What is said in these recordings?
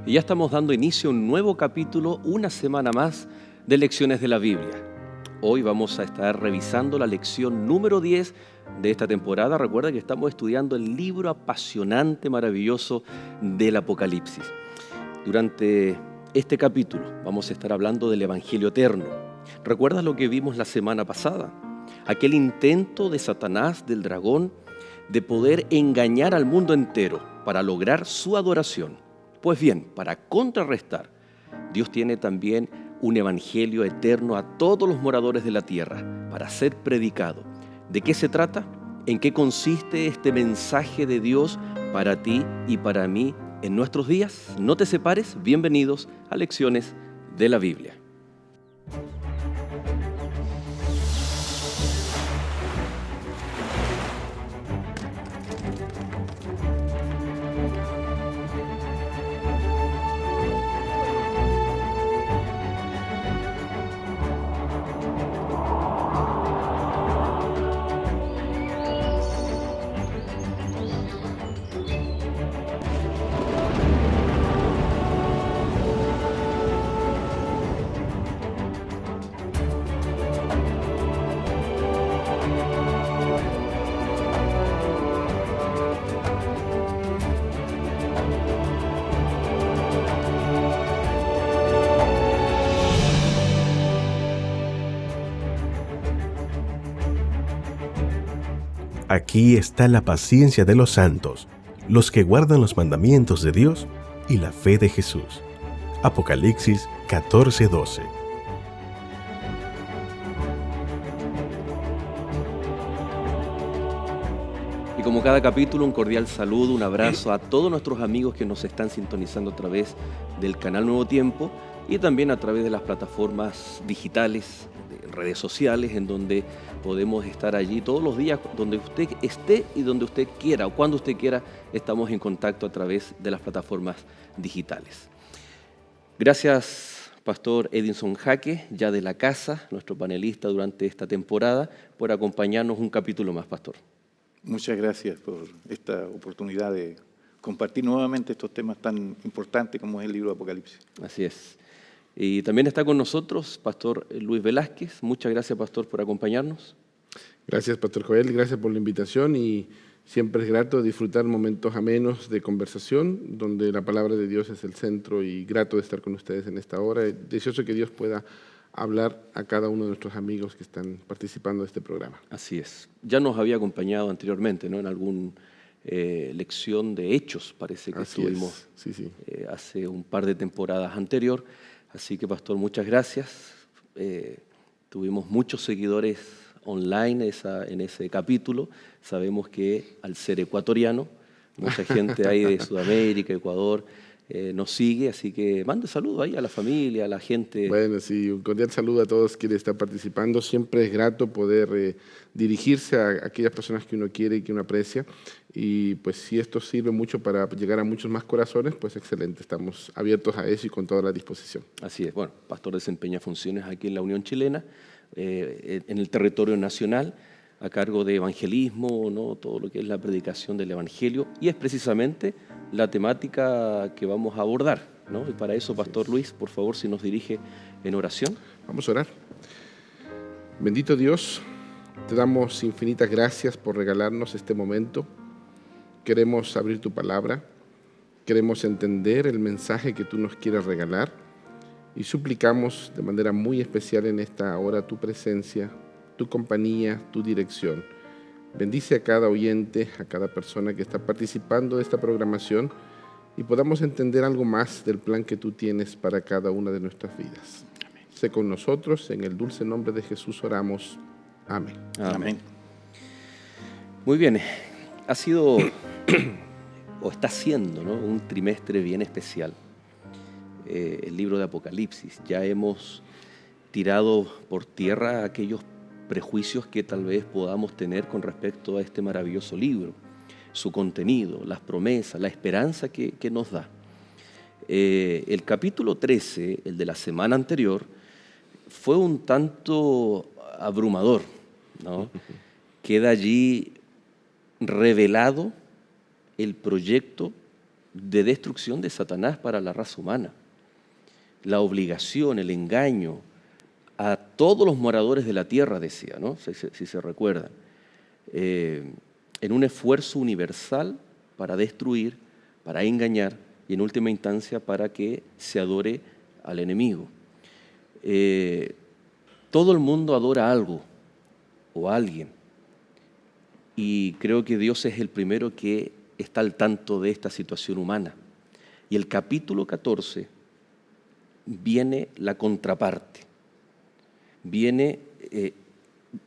Y ya estamos dando inicio a un nuevo capítulo, una semana más de Lecciones de la Biblia. Hoy vamos a estar revisando la lección número 10 de esta temporada. Recuerda que estamos estudiando el libro apasionante, maravilloso del Apocalipsis. Durante este capítulo vamos a estar hablando del Evangelio eterno. ¿Recuerdas lo que vimos la semana pasada? Aquel intento de Satanás, del dragón, de poder engañar al mundo entero para lograr su adoración. Pues bien, para contrarrestar, Dios tiene también un evangelio eterno a todos los moradores de la tierra para ser predicado. ¿De qué se trata? ¿En qué consiste este mensaje de Dios para ti y para mí en nuestros días? No te separes, bienvenidos a Lecciones de la Biblia. Aquí está la paciencia de los santos, los que guardan los mandamientos de Dios y la fe de Jesús. Apocalipsis 14:12. Y como cada capítulo, un cordial saludo, un abrazo a todos nuestros amigos que nos están sintonizando a través del canal Nuevo Tiempo y también a través de las plataformas digitales, de redes sociales, en donde podemos estar allí todos los días, donde usted esté y donde usted quiera o cuando usted quiera, estamos en contacto a través de las plataformas digitales. Gracias, Pastor Edinson Jaque, ya de la casa, nuestro panelista durante esta temporada, por acompañarnos un capítulo más, Pastor. Muchas gracias por esta oportunidad de compartir nuevamente estos temas tan importantes como es el libro de Apocalipsis. Así es. Y también está con nosotros Pastor Luis Velázquez. Muchas gracias, Pastor, por acompañarnos. Gracias, Pastor Joel, gracias por la invitación y siempre es grato disfrutar momentos amenos de conversación donde la palabra de Dios es el centro y grato de estar con ustedes en esta hora. Deseoso que Dios pueda hablar a cada uno de nuestros amigos que están participando de este programa. Así es. Ya nos había acompañado anteriormente, ¿no? En alguna lección de Hechos, parece que Así estuvimos es. Sí. hace un par de temporadas anterior. Así que, Pastor, muchas gracias. Tuvimos muchos seguidores online en ese capítulo. Sabemos que al ser ecuatoriano, mucha gente ahí de Sudamérica, Ecuador, nos sigue, así que mande saludos ahí a la familia, a la gente. Bueno, sí, un cordial saludo a todos quienes están participando. Siempre es grato poder dirigirse a aquellas personas que uno quiere y que uno aprecia. Y pues si esto sirve mucho para llegar a muchos más corazones, pues excelente, estamos abiertos a eso y con toda la disposición. Así es, bueno, Pastor desempeña funciones aquí en la Unión Chilena, en el territorio nacional, a cargo de evangelismo, ¿no? Todo lo que es la predicación del Evangelio, y es precisamente la temática que vamos a abordar, ¿no? Y para eso, Pastor Luis, por favor, si nos dirige en oración. Vamos a orar. Bendito Dios, te damos infinitas gracias por regalarnos este momento. Queremos abrir tu palabra, queremos entender el mensaje que tú nos quieres regalar y suplicamos de manera muy especial en esta hora tu presencia, tu compañía, tu dirección. Bendice a cada oyente, a cada persona que está participando de esta programación y podamos entender algo más del plan que tú tienes para cada una de nuestras vidas. Amén. Sé con nosotros, en el dulce nombre de Jesús oramos. Amén. Amén. Muy bien, ha sido o está siendo, ¿no? Un trimestre bien especial. El libro de Apocalipsis. Ya hemos tirado por tierra aquellos prejuicios que tal vez podamos tener con respecto a este maravilloso libro, su contenido, las promesas, la esperanza que nos da. El capítulo 13, el de la semana anterior, fue un tanto abrumador, ¿no? Queda allí revelado el proyecto de destrucción de Satanás para la raza humana. La obligación, el engaño a todos los moradores de la tierra, decía, ¿no? Si se recuerdan, en un esfuerzo universal para destruir, para engañar y en última instancia para que se adore al enemigo. Todo el mundo adora algo o a alguien y creo que Dios es el primero que está al tanto de esta situación humana. Y el capítulo 14 viene la contraparte, viene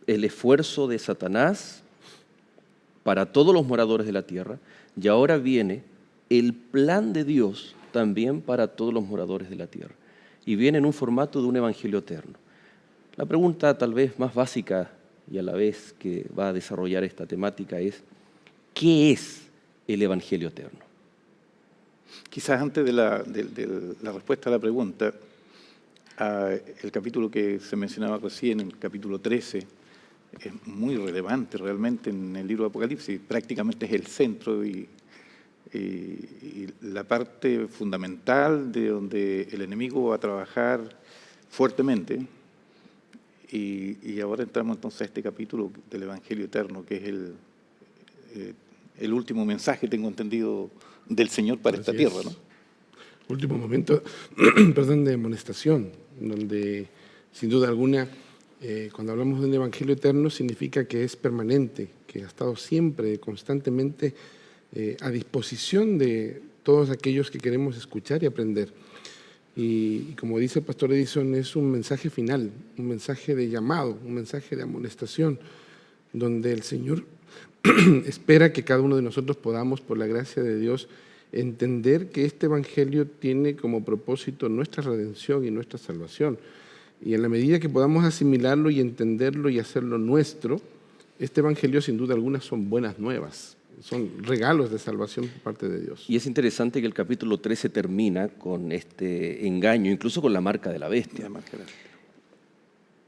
el esfuerzo de Satanás para todos los moradores de la tierra y ahora viene el plan de Dios también para todos los moradores de la tierra. Y viene en un formato de un evangelio eterno. La pregunta tal vez más básica y a la vez que va a desarrollar esta temática es, ¿qué es el evangelio eterno? Quizás antes de la respuesta a la pregunta, el capítulo que se mencionaba recién, el capítulo 13, es muy relevante realmente en el libro de Apocalipsis. Prácticamente es el centro y la parte fundamental de donde el enemigo va a trabajar fuertemente. Y ahora entramos entonces a este capítulo del Evangelio Eterno, que es el último mensaje, tengo entendido, del Señor para esta tierra, ¿no? Último momento, perdón, de amonestación, donde sin duda alguna, cuando hablamos de un Evangelio Eterno, significa que es permanente, que ha estado siempre, constantemente a disposición de todos aquellos que queremos escuchar y aprender. Y como dice el pastor Edison, es un mensaje final, un mensaje de llamado, un mensaje de amonestación, donde el Señor espera que cada uno de nosotros podamos, por la gracia de Dios, entender que este Evangelio tiene como propósito nuestra redención y nuestra salvación. Y en la medida que podamos asimilarlo y entenderlo y hacerlo nuestro, este Evangelio sin duda alguna son buenas nuevas. Son regalos de salvación por parte de Dios. Y es interesante que el capítulo 13 termina con este engaño, incluso con la marca de la bestia.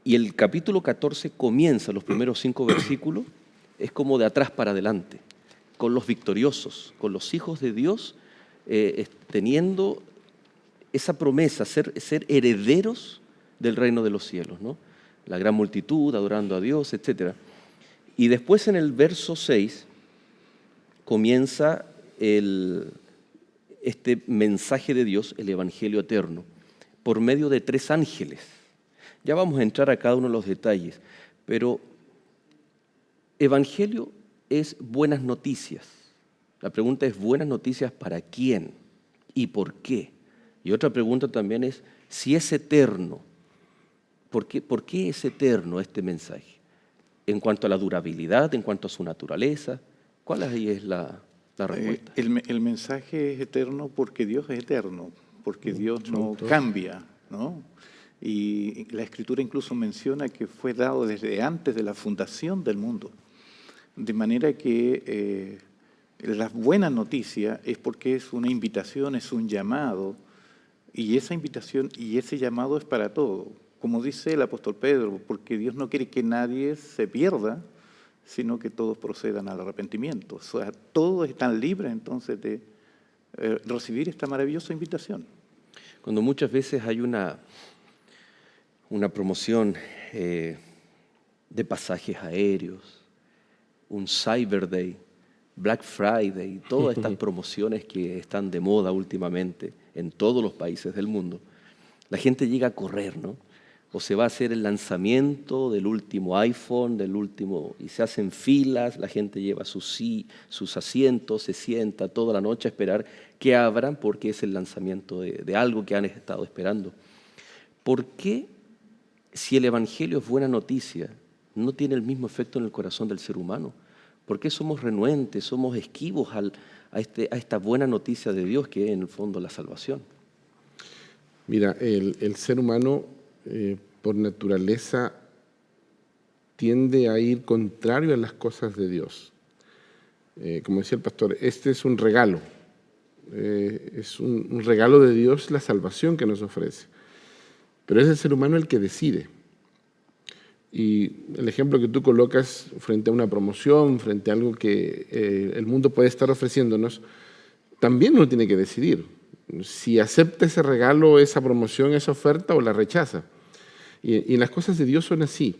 Y el capítulo 14 comienza, los primeros 5 versículos, es como de atrás para adelante, con los victoriosos, con los hijos de Dios, teniendo esa promesa, ser herederos del reino de los cielos, ¿no? La gran multitud adorando a Dios, etc. Y después en el verso 6 comienza este mensaje de Dios, el Evangelio Eterno, por medio de 3 ángeles. Ya vamos a entrar a cada uno de los detalles, pero Evangelio es buenas noticias. La pregunta es, ¿buenas noticias para quién y por qué? Y otra pregunta también es, si es eterno, ¿por qué es eterno este mensaje? En cuanto a la durabilidad, en cuanto a su naturaleza, ¿cuál ahí es la respuesta? El mensaje es eterno porque Dios es eterno, porque Dios no cambia, ¿no? Y la Escritura incluso menciona que fue dado desde antes de la fundación del mundo. De manera que la buena noticia es porque es una invitación, es un llamado, y esa invitación y ese llamado es para todo. Como dice el apóstol Pedro, porque Dios no quiere que nadie se pierda, sino que todos procedan al arrepentimiento. O sea, todos están libres entonces de recibir esta maravillosa invitación. Cuando muchas veces hay una promoción de pasajes aéreos, un Cyber Day, Black Friday, todas estas promociones que están de moda últimamente en todos los países del mundo, la gente llega a correr, ¿no? O se va a hacer el lanzamiento del último iPhone, y se hacen filas, la gente lleva sus asientos, se sienta toda la noche a esperar que abran porque es el lanzamiento de algo que han estado esperando. ¿Por qué, si el Evangelio es buena noticia, no tiene el mismo efecto en el corazón del ser humano? ¿Por qué somos renuentes, somos esquivos a esta buena noticia de Dios que es en el fondo la salvación? Mira, el ser humano por naturaleza tiende a ir contrario a las cosas de Dios. Como decía el pastor, este es un regalo. Es un regalo de Dios la salvación que nos ofrece. Pero es el ser humano el que decide. Y el ejemplo que tú colocas frente a una promoción, frente a algo que el mundo puede estar ofreciéndonos, también uno tiene que decidir si acepta ese regalo, esa promoción, esa oferta o la rechaza. Y en las cosas de Dios son así.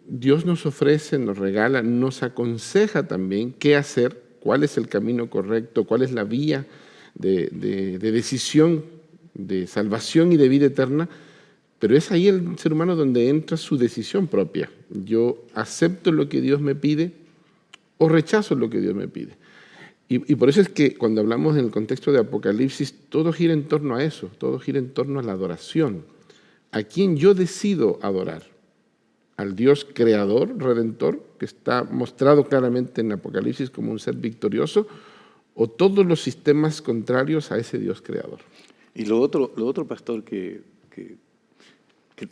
Dios nos ofrece, nos regala, nos aconseja también qué hacer, cuál es el camino correcto, cuál es la vía de decisión, de salvación y de vida eterna, pero es ahí el ser humano donde entra su decisión propia. Yo acepto lo que Dios me pide o rechazo lo que Dios me pide. Y por eso es que cuando hablamos en el contexto de Apocalipsis, todo gira en torno a eso, todo gira en torno a la adoración. ¿A quién yo decido adorar? ¿Al Dios creador, redentor, que está mostrado claramente en Apocalipsis como un ser victorioso, o todos los sistemas contrarios a ese Dios creador? Y lo otro, pastor, que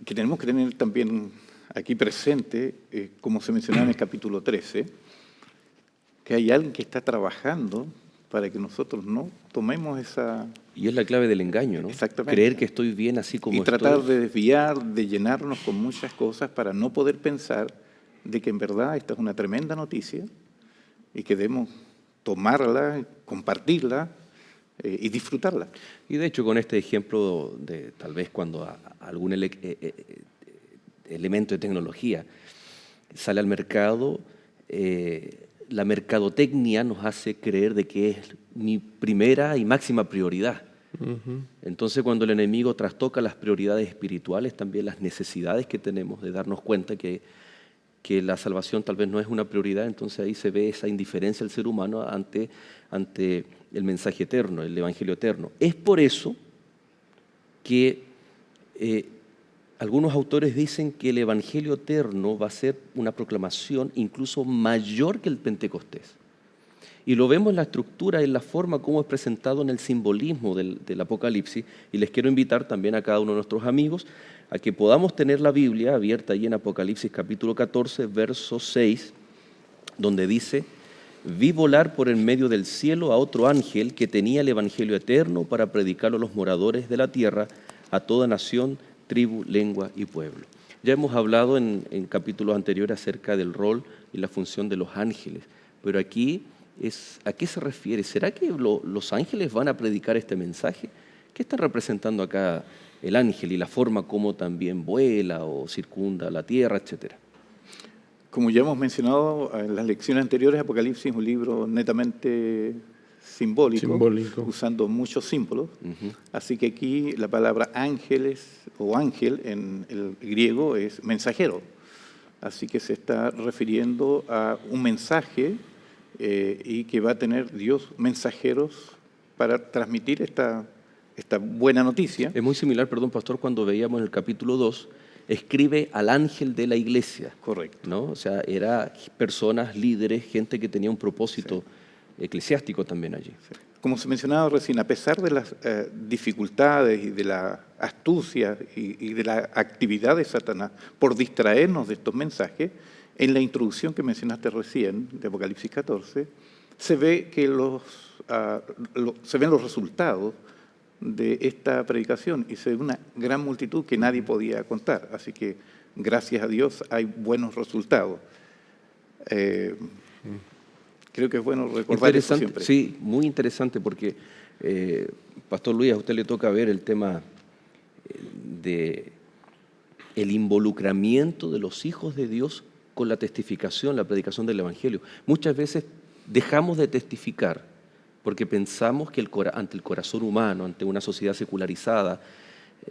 tenemos que tener también aquí presente, como se mencionaba en el capítulo 13, que hay alguien que está trabajando para que nosotros no tomemos esa... Y es la clave del engaño, ¿no? Exactamente. Creer que estoy bien así como y tratar estoy. de desviar, de llenarnos con muchas cosas para no poder pensar de que en verdad esta es una tremenda noticia y que debemos tomarla, compartirla y disfrutarla. Y de hecho con este ejemplo de tal vez cuando algún elemento de tecnología sale al mercado, la mercadotecnia nos hace creer de que es mi primera y máxima prioridad. Entonces cuando el enemigo trastoca las prioridades espirituales, también las necesidades que tenemos de darnos cuenta que la salvación tal vez no es una prioridad, entonces ahí se ve esa indiferencia del ser humano ante el mensaje eterno, el evangelio eterno. Es por eso que algunos autores dicen que el evangelio eterno va a ser una proclamación incluso mayor que el Pentecostés. Y lo vemos en la estructura, en la forma como es presentado en el simbolismo del Apocalipsis. Y les quiero invitar también a cada uno de nuestros amigos a que podamos tener la Biblia abierta ahí en Apocalipsis capítulo 14, verso 6, donde dice: vi volar por en medio del cielo a otro ángel que tenía el evangelio eterno para predicarlo a los moradores de la tierra, a toda nación, tribu, lengua y pueblo. Ya hemos hablado en capítulos anteriores acerca del rol y la función de los ángeles, pero aquí ¿a qué se refiere? ¿Será que los ángeles van a predicar este mensaje? ¿Qué está representando acá el ángel y la forma como también vuela o circunda la tierra, etcétera? Como ya hemos mencionado en las lecciones anteriores, Apocalipsis es un libro netamente simbólico. Usando muchos símbolos. Así que aquí la palabra ángeles o ángel en el griego es mensajero. Así que se está refiriendo a un mensaje y que va a tener Dios mensajeros para transmitir esta buena noticia. Es muy similar, perdón, pastor, cuando veíamos en el capítulo 2, escribe al ángel de la iglesia. Correcto. ¿No? O sea, eran personas, líderes, gente que tenía un propósito eclesiástico también allí. Sí. Como se mencionaba recién, a pesar de las dificultades y de la astucia y de la actividad de Satanás por distraernos de estos mensajes, en la introducción que mencionaste recién, de Apocalipsis 14, se ve que se ven los resultados de esta predicación y se ve una gran multitud que nadie podía contar. Así que, gracias a Dios, hay buenos resultados. Creo que es bueno recordar eso siempre. Sí, muy interesante porque, Pastor Luis, a usted le toca ver el tema de el involucramiento de los hijos de Dios con la testificación, la predicación del Evangelio. Muchas veces dejamos de testificar porque pensamos que ante el corazón humano, ante una sociedad secularizada,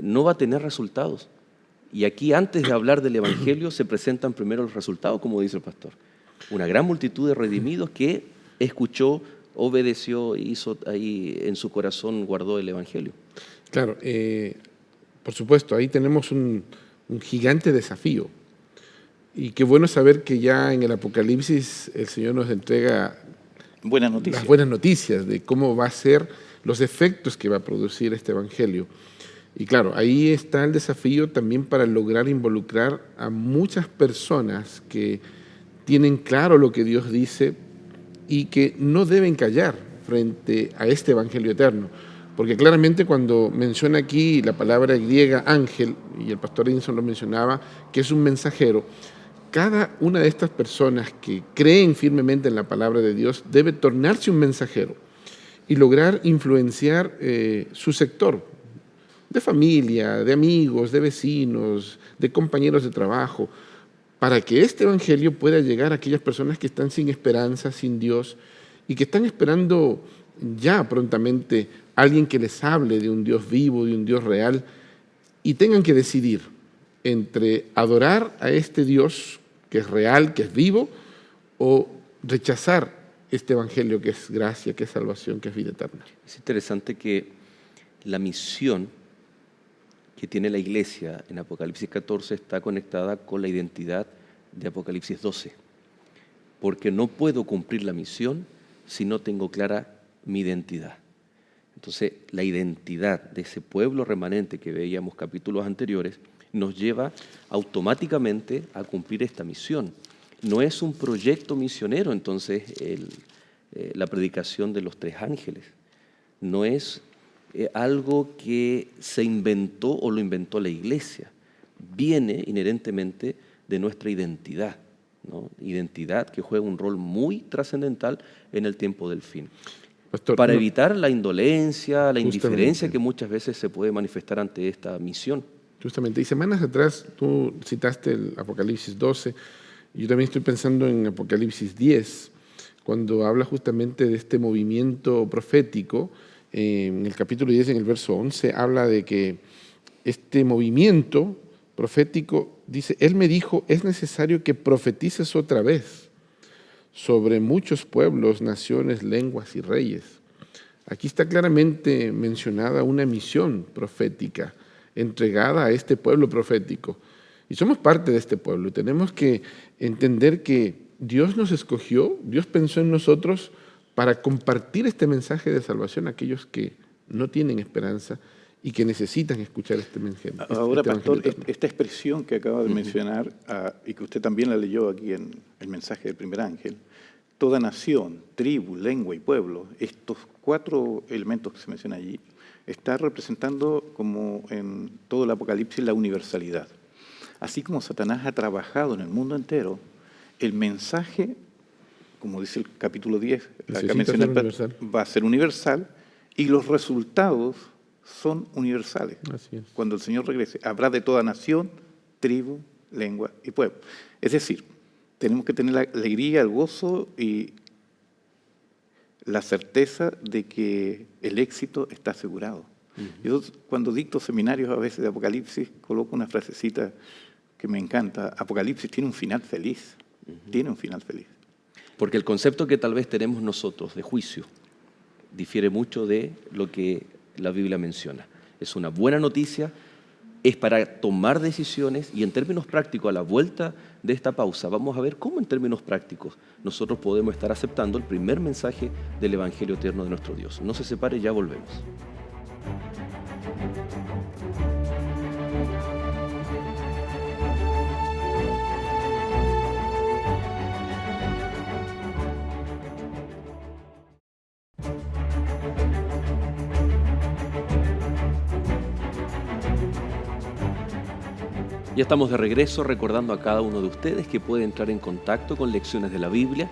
no va a tener resultados. Y aquí, antes de hablar del Evangelio, se presentan primero los resultados, como dice el pastor. Una gran multitud de redimidos que escuchó, obedeció, hizo ahí en su corazón, guardó el Evangelio. Claro, por supuesto, ahí tenemos un gigante desafío. Y qué bueno saber que ya en el Apocalipsis el Señor nos entrega las buenas noticias de cómo va a ser, los efectos que va a producir este Evangelio. Y claro, ahí está el desafío también para lograr involucrar a muchas personas que tienen claro lo que Dios dice y que no deben callar frente a este Evangelio eterno. Porque claramente cuando menciona aquí la palabra griega ángel, y el pastor Edinson lo mencionaba, que es un mensajero, cada una de estas personas que creen firmemente en la palabra de Dios debe tornarse un mensajero. y lograr influenciar su sector, de familia, de amigos, de vecinos, de compañeros de trabajo, para que este evangelio pueda llegar a aquellas personas que están sin esperanza, sin Dios, y que están esperando ya prontamente a alguien que les hable de un Dios vivo, de un Dios real, y tengan que decidir entre adorar a este Dios que es real, que es vivo, o rechazar este evangelio que es gracia, que es salvación, que es vida eterna. Es interesante que la misión que tiene la iglesia en Apocalipsis 14 está conectada con la identidad de Apocalipsis 12, porque no puedo cumplir la misión si no tengo clara mi identidad. Entonces, la identidad de ese pueblo remanente que veíamos capítulos anteriores nos lleva automáticamente a cumplir esta misión. No es un proyecto misionero, entonces, la predicación de los 3 ángeles. No es algo que se inventó o lo inventó la iglesia. Viene inherentemente de nuestra identidad, ¿no? Identidad que juega un rol muy trascendental en el tiempo del fin. Pastor, Para evitar la indolencia, la indiferencia justamente, que muchas veces se puede manifestar ante esta misión. Justamente, y semanas atrás tú citaste el Apocalipsis 12, y yo también estoy pensando en Apocalipsis 10, cuando habla justamente de este movimiento profético. En el capítulo 10, en el verso 11, habla de que este movimiento profético, dice, Él me dijo, es necesario que profetices otra vez sobre muchos pueblos, naciones, lenguas y reyes. Aquí está claramente mencionada una misión profética entregada a este pueblo profético. Y somos parte de este pueblo y tenemos que entender que Dios nos escogió, Dios pensó en nosotros para compartir este mensaje de salvación a aquellos que no tienen esperanza y que necesitan escuchar este mensaje. Ahora, pastor, esta expresión que acaba de mencionar, y que usted también la leyó aquí en el mensaje del primer ángel, toda nación, tribu, lengua y pueblo, estos 4 elementos que se mencionan allí, está representando, como en todo el Apocalipsis, la universalidad. Así como Satanás ha trabajado en el mundo entero, el mensaje, como dice el capítulo 10, va a ser universal, y los resultados son universales. Así es. Cuando el Señor regrese, habrá de toda nación, tribu, lengua y pueblo. Es decir, tenemos que tener la alegría, el gozo y la certeza de que el éxito está asegurado. Yo, cuando dicto seminarios a veces de Apocalipsis, coloco una frasecita que me encanta. Apocalipsis tiene un final feliz. Tiene un final feliz. Porque el concepto que tal vez tenemos nosotros de juicio difiere mucho de lo que la Biblia menciona. Es una buena noticia, es para tomar decisiones, y en términos prácticos, a la vuelta de esta pausa, vamos a ver cómo en términos prácticos nosotros podemos estar aceptando el primer mensaje del Evangelio eterno de nuestro Dios. No se separe, ya volvemos. Ya estamos de regreso, recordando a cada uno de ustedes que puede entrar en contacto con Lecciones de la Biblia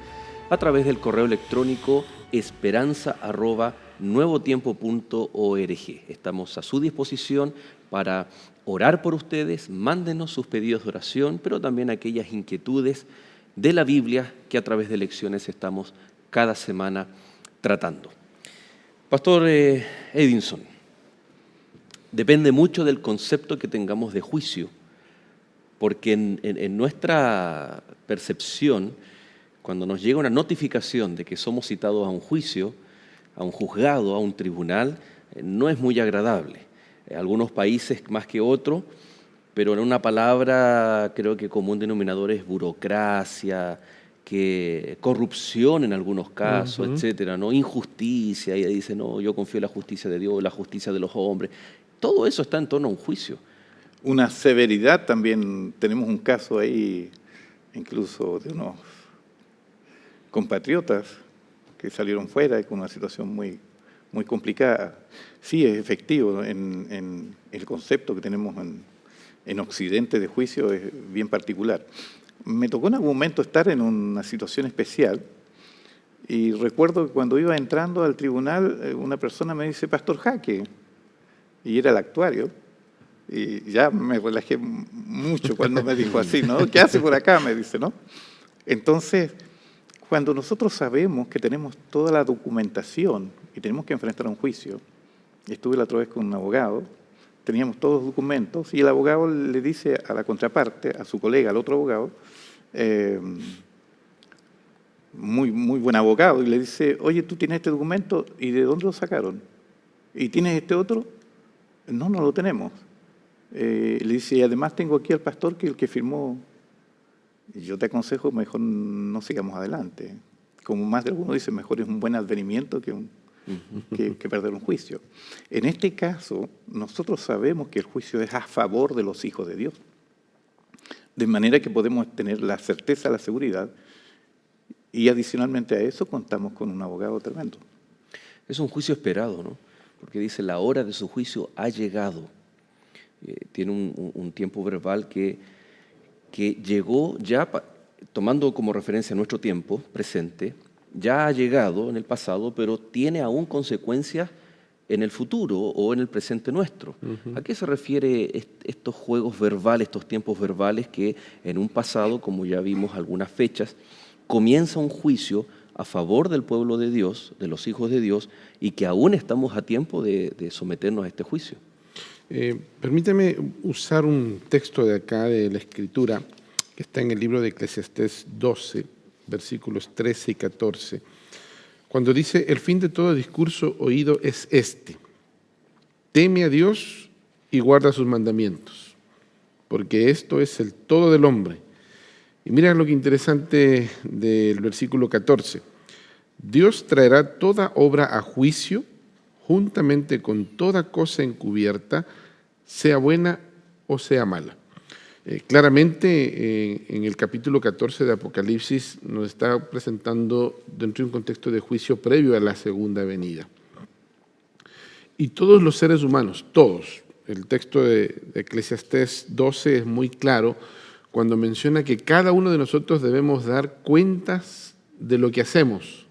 a través del correo electrónico esperanza@nuevotiempo.org. Estamos a su disposición para orar por ustedes. Mándenos sus pedidos de oración, pero también aquellas inquietudes de la Biblia que a través de Lecciones estamos cada semana tratando. Pastor Edinson, depende mucho del concepto que tengamos de juicio, porque en nuestra percepción, cuando nos llega una notificación de que somos citados a un juicio, a un juzgado, a un tribunal, no es muy agradable. Algunos países más que otros, pero en una palabra creo que común denominador es burocracia, que corrupción en algunos casos, etcétera, ¿no? Injusticia, y dice, no, yo confío en la justicia de Dios, la justicia de los hombres. Todo eso está en torno a un juicio. Una severidad también, tenemos un caso ahí, incluso de unos compatriotas que salieron fuera con una situación muy, muy complicada. Sí, es efectivo, en el concepto que tenemos en Occidente de juicio es bien particular. Me tocó en algún momento estar en una situación especial Y recuerdo que cuando iba entrando al tribunal, una persona me dice, Pastor Jaque, y era el actuario, y ya me relajé mucho cuando me dijo así, ¿no? ¿Qué hace por acá? Me dice, ¿no? Entonces, cuando nosotros sabemos que tenemos toda la documentación y tenemos que enfrentar un juicio, estuve la otra vez con un abogado, teníamos todos los documentos, y el abogado le dice a la contraparte, a su colega, al otro abogado, muy buen abogado, y le dice, oye, tú tienes este documento, ¿y de dónde lo sacaron? ¿Y tienes este otro? No lo tenemos. Le dice, y además tengo aquí al pastor que es el que firmó. Y yo te aconsejo, mejor no sigamos adelante. Como más de alguno dice, mejor es un buen advenimiento que perder un juicio. En este caso, nosotros sabemos que el juicio es a favor de los hijos de Dios. De manera que podemos tener la certeza, la seguridad, y adicionalmente a eso contamos con un abogado tremendo. Es un juicio esperado, ¿no? Porque dice, la hora de su juicio ha llegado. Tiene un tiempo verbal que llegó ya, tomando como referencia nuestro tiempo presente, ya ha llegado en el pasado, pero tiene aún consecuencias en el futuro o en el presente nuestro. ¿A qué se refiere estos juegos verbales, estos tiempos verbales que en un pasado, como ya vimos algunas fechas, comienza un juicio a favor del pueblo de Dios, de los hijos de Dios, y que aún estamos a tiempo de someternos a este juicio? Permíteme usar un texto de acá de la Escritura, que está en el libro de Eclesiastés 12, versículos 13 y 14, cuando dice, el fin de todo discurso oído es este, teme a Dios y guarda sus mandamientos, porque esto es el todo del hombre. Y mira lo que interesante del versículo 14. Dios traerá toda obra a juicio, juntamente con toda cosa encubierta, sea buena o sea mala. Claramente, en el capítulo 14 de Apocalipsis nos está presentando dentro de un contexto de juicio previo a la segunda venida. Y todos los seres humanos, todos, el texto de Eclesiastés 12 es muy claro cuando menciona que cada uno de nosotros debemos dar cuentas de lo que hacemos,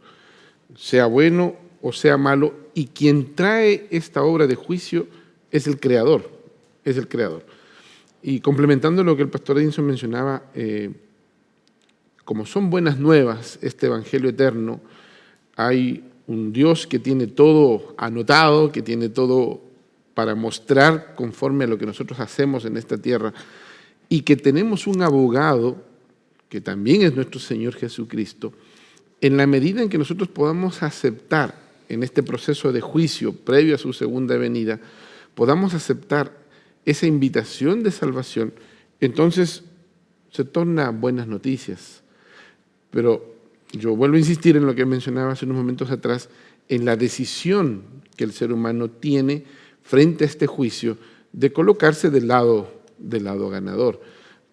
sea bueno o sea malo, y quien trae esta obra de juicio es el Creador, es el Creador. Y complementando lo que el pastor Edinson mencionaba, como son buenas nuevas este Evangelio eterno, hay un Dios que tiene todo anotado, que tiene todo para mostrar conforme a lo que nosotros hacemos en esta tierra, y que tenemos un abogado, que también es nuestro Señor Jesucristo, en la medida en que nosotros podamos aceptar en este proceso de juicio previo a su segunda venida, podamos aceptar esa invitación de salvación, entonces se torna buenas noticias. Pero yo vuelvo a insistir en lo que mencionaba hace unos momentos atrás, en la decisión que el ser humano tiene frente a este juicio de colocarse del lado ganador,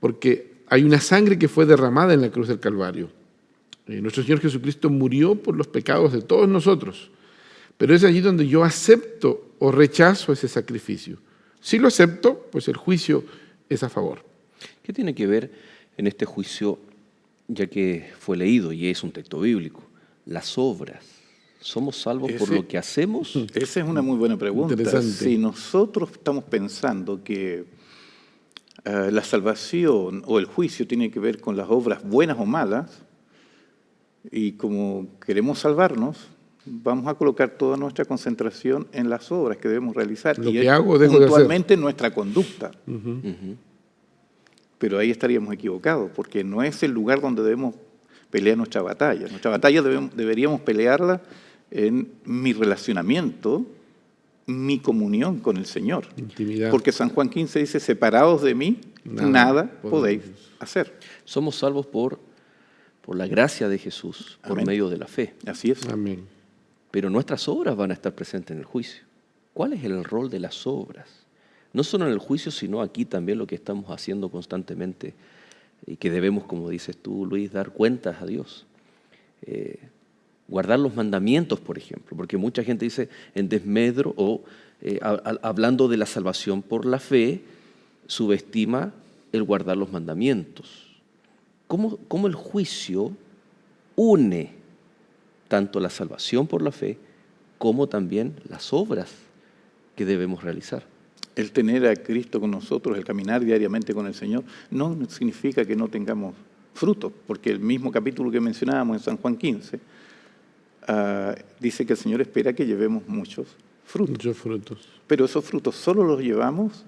porque hay una sangre que fue derramada en la cruz del Calvario. Nuestro Señor Jesucristo murió por los pecados de todos nosotros, pero es allí donde yo acepto o rechazo ese sacrificio. Si lo acepto, pues el juicio es a favor. ¿Qué tiene que ver en este juicio, ya que fue leído y es un texto bíblico, las obras? ¿Somos salvos por lo que hacemos? Esa es una muy buena pregunta. Interesante. Si nosotros estamos pensando que la salvación o el juicio tiene que ver con las obras buenas o malas, y como queremos salvarnos, vamos a colocar toda nuestra concentración en las obras que debemos realizar. Lo y que hago, dejo de hacer. puntualmente nuestra conducta. Ujú. Pero ahí estaríamos equivocados, porque no es el lugar donde debemos pelear nuestra batalla. Nuestra batalla deberíamos pelearla en mi relacionamiento, mi comunión con el Señor. Intimidad. Porque San Juan 15 dice, separados de mí, nada podéis hacer. Somos salvos por la gracia de Jesús, por Amén. medio de la fe. Así es. Amén. Pero nuestras obras van a estar presentes en el juicio. ¿Cuál es el rol de las obras? No solo en el juicio, sino aquí también lo que estamos haciendo constantemente y que debemos, como dices tú, Luis, dar cuentas a Dios. Guardar los mandamientos, por ejemplo, porque mucha gente dice en desmedro o hablando de la salvación por la fe, subestima el guardar los mandamientos. ¿Cómo el juicio une tanto la salvación por la fe como también las obras que debemos realizar. El tener a Cristo con nosotros, el caminar diariamente con el Señor, no significa que no tengamos frutos, porque el mismo capítulo que mencionábamos en San Juan 15 dice que el Señor espera que llevemos muchos frutos. Muchos frutos. Pero esos frutos solo los llevamos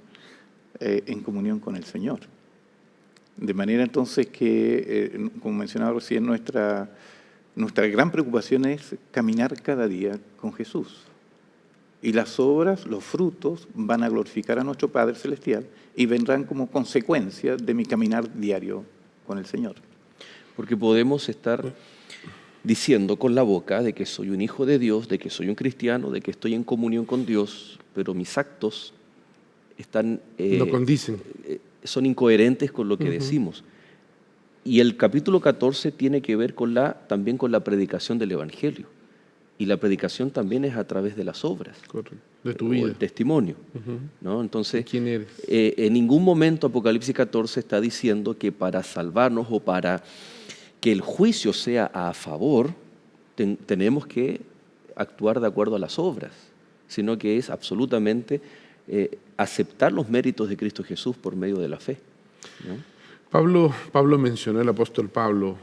en comunión con el Señor. De manera entonces que, como mencionaba recién, nuestra gran preocupación es caminar cada día con Jesús. Y las obras, los frutos, van a glorificar a nuestro Padre Celestial y vendrán como consecuencia de mi caminar diario con el Señor. Porque podemos estar diciendo con la boca de que soy un hijo de Dios, de que soy un cristiano, de que estoy en comunión con Dios, pero mis actos están, no condicen. Son incoherentes con lo que decimos. Y el capítulo 14 tiene que ver también con la predicación del Evangelio. Y la predicación también es a través de las obras. Correcto. De tu vida. O el testimonio. ¿No? Entonces, ¿quién eres? En ningún momento Apocalipsis 14 está diciendo que para salvarnos o para que el juicio sea a favor, tenemos que actuar de acuerdo a las obras, sino que es absolutamente aceptar los méritos de Cristo Jesús por medio de la fe, ¿no? Pablo mencionó, el apóstol Pablo,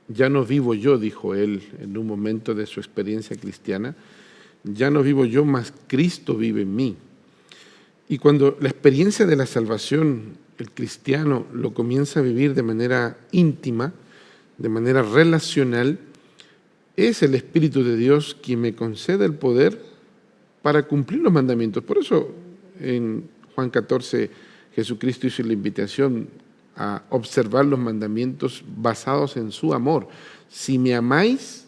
ya no vivo yo, dijo él en un momento de su experiencia cristiana, ya no vivo yo, mas Cristo vive en mí. Y cuando la experiencia de la salvación, el cristiano lo comienza a vivir de manera íntima, de manera relacional, es el Espíritu de Dios quien me concede el poder para cumplir los mandamientos. Por eso en Juan 14 Jesucristo hizo la invitación a observar los mandamientos basados en su amor. Si me amáis,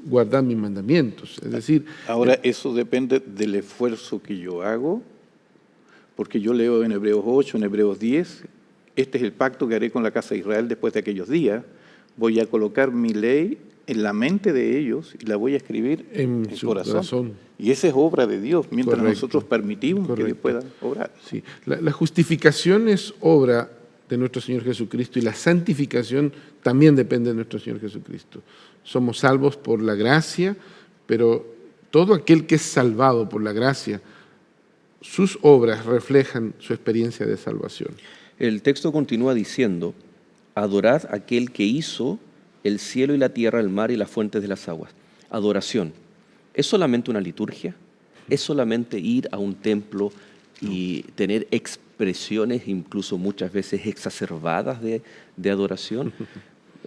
guardad mis mandamientos. Es decir, ahora eso depende del esfuerzo que yo hago, porque yo leo en Hebreos 8, en Hebreos 10, este es el pacto que haré con la casa de Israel después de aquellos días. Voy a colocar mi ley en la mente de ellos y la voy a escribir en su corazón. Y esa es obra de Dios, mientras nosotros permitimos que Dios pueda obrar. Sí. La justificación es obra de nuestro Señor Jesucristo y la santificación también depende de nuestro Señor Jesucristo. Somos salvos por la gracia, pero todo aquel que es salvado por la gracia, sus obras reflejan su experiencia de salvación. El texto continúa diciendo, adorad a aquel que hizo el cielo y la tierra, el mar y las fuentes de las aguas. Adoración. ¿Es solamente una liturgia? ¿Es solamente ir a un templo y tener expresiones, incluso muchas veces exacerbadas de adoración?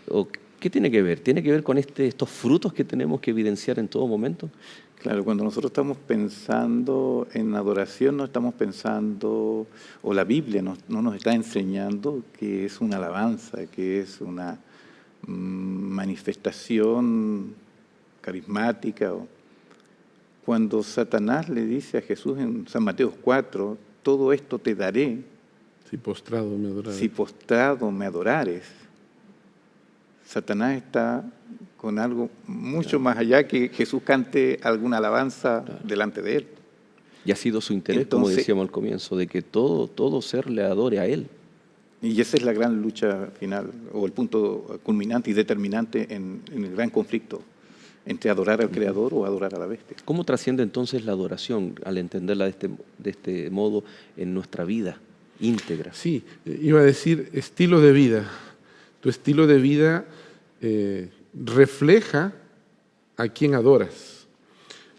¿O qué tiene que ver? ¿Tiene que ver con estos frutos que tenemos que evidenciar en todo momento? Claro, cuando nosotros estamos pensando en adoración, no estamos pensando, o la Biblia no nos está enseñando que es una alabanza, que es una manifestación carismática. Cuando Satanás le dice a Jesús en San Mateo 4, todo esto te daré, si postrado me adorares. Si postrado me adorares. Satanás está con algo mucho más allá que Jesús cante alguna alabanza delante de él. Y ha sido su interés, entonces, como decíamos al comienzo, de que todo ser le adore a él. Y esa es la gran lucha final, o el punto culminante y determinante en el gran conflicto entre adorar al Creador o adorar a la bestia. ¿Cómo trasciende entonces la adoración al entenderla de este modo en nuestra vida íntegra? Sí, iba a decir estilo de vida. Tu estilo de vida refleja a quién adoras.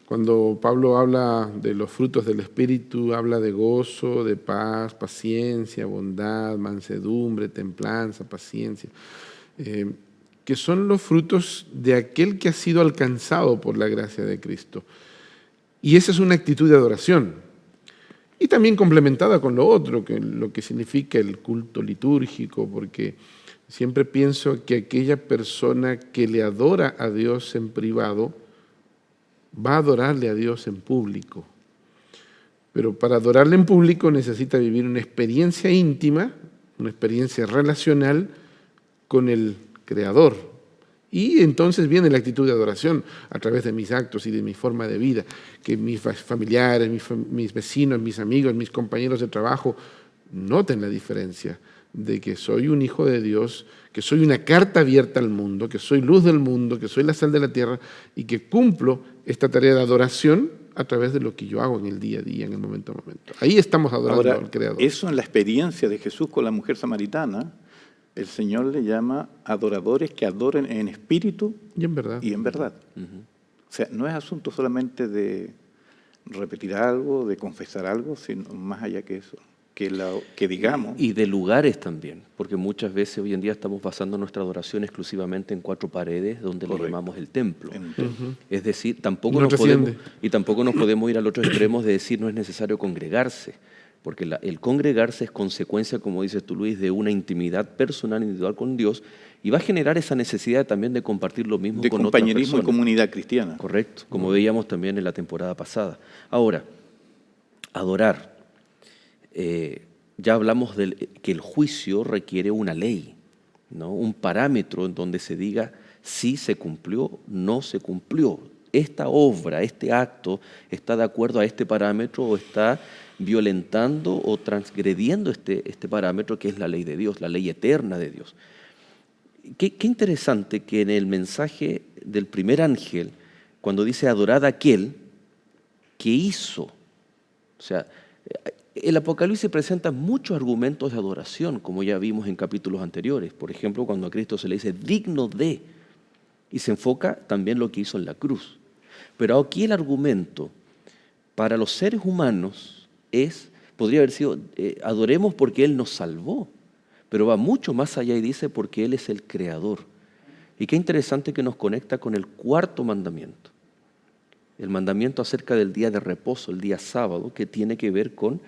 Cuando Pablo habla de los frutos del Espíritu, habla de gozo, de paz, paciencia, bondad, mansedumbre, templanza, paciencia, que son los frutos de aquel que ha sido alcanzado por la gracia de Cristo. Y esa es una actitud de adoración. Y también complementada con lo otro, lo que significa el culto litúrgico, porque siempre pienso que aquella persona que le adora a Dios en privado va a adorarle a Dios en público. Pero para adorarle en público necesita vivir una experiencia íntima, una experiencia relacional con el Creador. Y entonces viene la actitud de adoración a través de mis actos y de mi forma de vida, que mis familiares, mis vecinos, mis amigos, mis compañeros de trabajo noten la diferencia. de que soy un hijo de Dios, que soy una carta abierta al mundo, que soy luz del mundo, que soy la sal de la tierra y que cumplo esta tarea de adoración a través de lo que yo hago en el día a día, en el momento a momento. Ahí estamos adorando al Creador. Eso en la experiencia de Jesús con la mujer samaritana, el Señor le llama adoradores que adoren en espíritu Y en verdad. y en verdad. O sea, no es asunto solamente de repetir algo, de confesar algo, sino más allá que eso. Que digamos. Y de lugares también, porque muchas veces hoy en día estamos basando nuestra adoración exclusivamente en 4 paredes, donde le llamamos el templo. Es decir, tampoco No nos podemos ir al otro extremo de decir no es necesario congregarse, porque el congregarse es consecuencia, como dices tú, Luis, de una intimidad personal, individual con Dios, y va a generar esa necesidad también de compartir lo mismo De con otras compañerismo y personas. comunidad cristiana. Correcto, como veíamos también en la temporada pasada. Ahora, adorar. Ya hablamos que el juicio requiere una ley, ¿no? Un parámetro en donde se diga si se cumplió, no se cumplió. Esta obra, este acto, ¿está de acuerdo a este parámetro o está violentando o transgrediendo este parámetro que es la ley de Dios, la ley eterna de Dios? Qué interesante que en el mensaje del primer ángel, cuando dice adorad a aquel que hizo, o sea, el Apocalipsis presenta muchos argumentos de adoración, como ya vimos en capítulos anteriores. Por ejemplo, cuando a Cristo se le dice digno de, y se enfoca también lo que hizo en la cruz. Pero aquí el argumento para los seres humanos podría haber sido, adoremos porque Él nos salvó, pero va mucho más allá y dice porque Él es el Creador. Y qué interesante que nos conecta con el 4.º mandamiento. El mandamiento acerca del día de reposo, el día sábado, que tiene que ver con